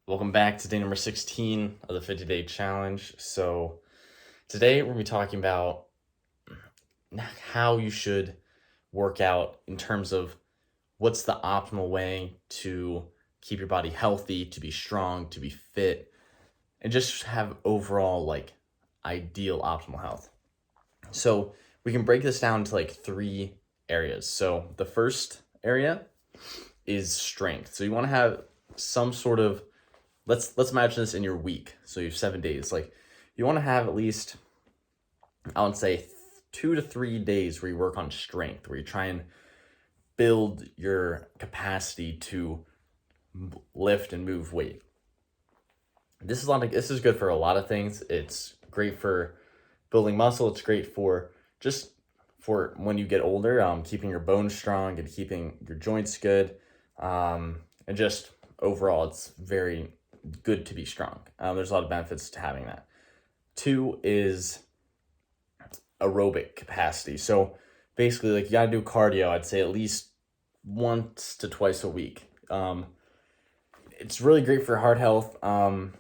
Welcome back to day number 16 of the 50-day challenge. So today we're going to be talking about how you should work out in terms of what's the optimal way to keep your body healthy, to be strong, to be fit, and just have overall ideal optimal health. So we can break this down to three areas. So the first area is strength. So you want to have some sort of let's imagine this in your week. So you have 7 days. You want to have at least, I would say, 2 to 3 days where you work on strength, where you try and build your capacity to lift and move weight. This is good for a lot of things. It's great for building muscle. It's great for just for when you get older, keeping your bones strong and keeping your joints good, and just overall, it's very good to be strong. There's a lot of benefits to having that. 2 is aerobic capacity. So basically, you gotta do cardio. I'd say at least once to twice a week. It's really great for heart health. Jeez.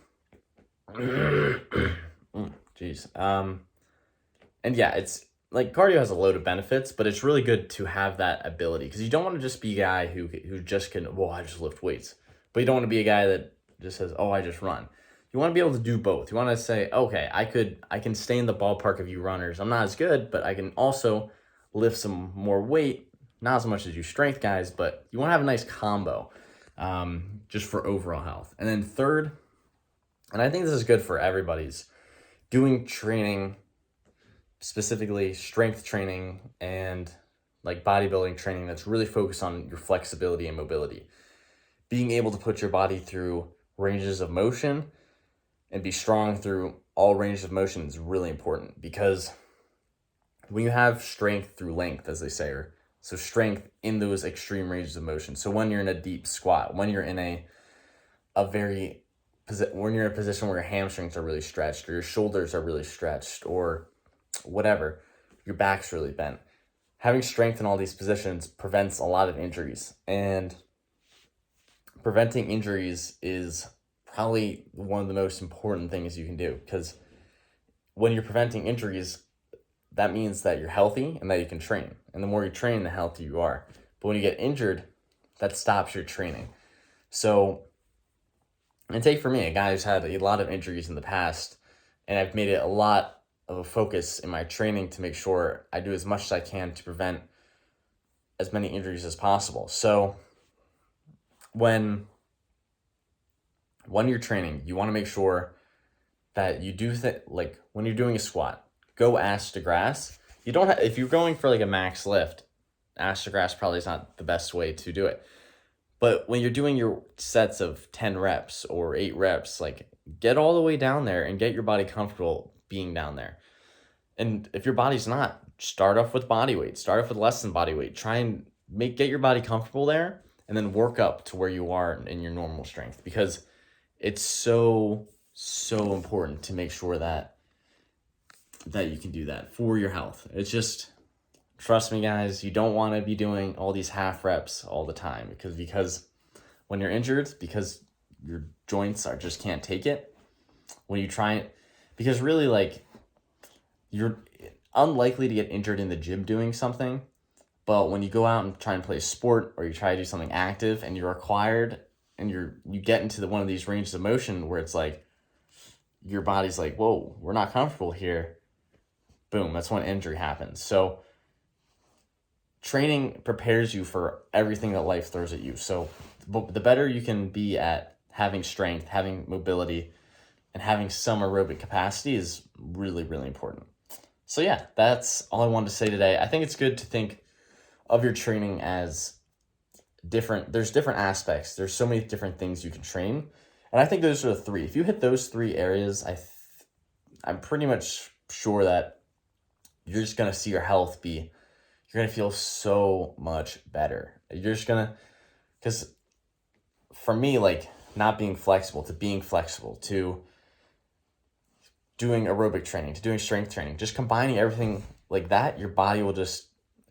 And yeah, it's cardio has a load of benefits, but it's really good to have that ability because you don't want to just be a guy who just can, I just lift weights. But you don't want to be a guy that just says, I just run. You want to be able to do both. You want to say, okay, I can stay in the ballpark of you runners. I'm not as good, but I can also lift some more weight, not as much as you strength guys, but you want to have a nice combo, just for overall health. And then third, and I think this is good for everybody's, doing training, specifically strength training and bodybuilding training that's really focused on your flexibility and mobility. Being able to put your body through ranges of motion and be strong through all ranges of motion is really important because when you have strength through length, as they say, so strength in those extreme ranges of motion. So when you're in a deep squat, when you're in when you're in a position where your hamstrings are really stretched or your shoulders are really stretched or whatever, your back's really bent. Having strength in all these positions prevents a lot of injuries, and preventing injuries is probably one of the most important things you can do because when you're preventing injuries, that means that you're healthy and that you can train. And the more you train, the healthier you are. But when you get injured, that stops your training. So, and take for me, a guy who's had a lot of injuries in the past, and I've made it a lot of a focus in my training to make sure I do as much as I can to prevent as many injuries as possible. So when you're training, you want to make sure that you do when you're doing a squat, go ass to grass. You don't have, if you're going for a max lift, ass to grass probably is not the best way to do it. But when you're doing your sets of 10 reps or 8 reps, get all the way down there and get your body comfortable being down there. And if your body's not, start off with body weight, start off with less than body weight. Try and get your body comfortable there and then work up to where you are in your normal strength because it's so important to make sure that you can do that for your health. It's just, trust me guys, you don't want to be doing all these half reps all the time because when you're injured, because your joints just can't take it. When you try it, because really you're unlikely to get injured in the gym doing something, but when you go out and try and play a sport or you try to do something active and you're required and you get into one of these ranges of motion where it's your body's whoa, we're not comfortable here. Boom, that's when injury happens. So training prepares you for everything that life throws at you. So the better you can be at having strength, having mobility, and having some aerobic capacity is really, really important. So yeah, that's all I wanted to say today. I think it's good to think of your training as there's different aspects. There's so many different things you can train. And I think those are the three. If you hit those 3 areas, I'm pretty much sure that you're just going to see your health you're going to feel so much better. You're just going to, because for me, not being flexible to being flexible to doing aerobic training, to doing strength training, just combining everything like that, your body will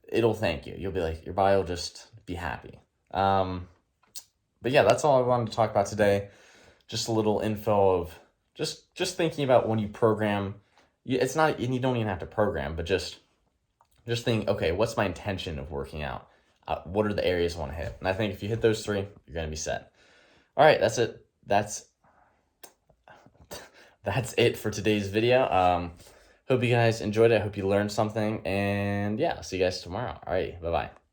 it'll thank you. You'll be your body will just be happy. But yeah, that's all I wanted to talk about today. just a little info of just thinking about when you program. It's not, and you don't even have to program, but just think, okay, what's my intention of working out? What are the areas I want to hit? And I think if you hit those three, you're gonna be set. All right, that's it. That's it for today's video. Hope you guys enjoyed it. I hope you learned something, and yeah, I'll see you guys tomorrow. All right, bye bye.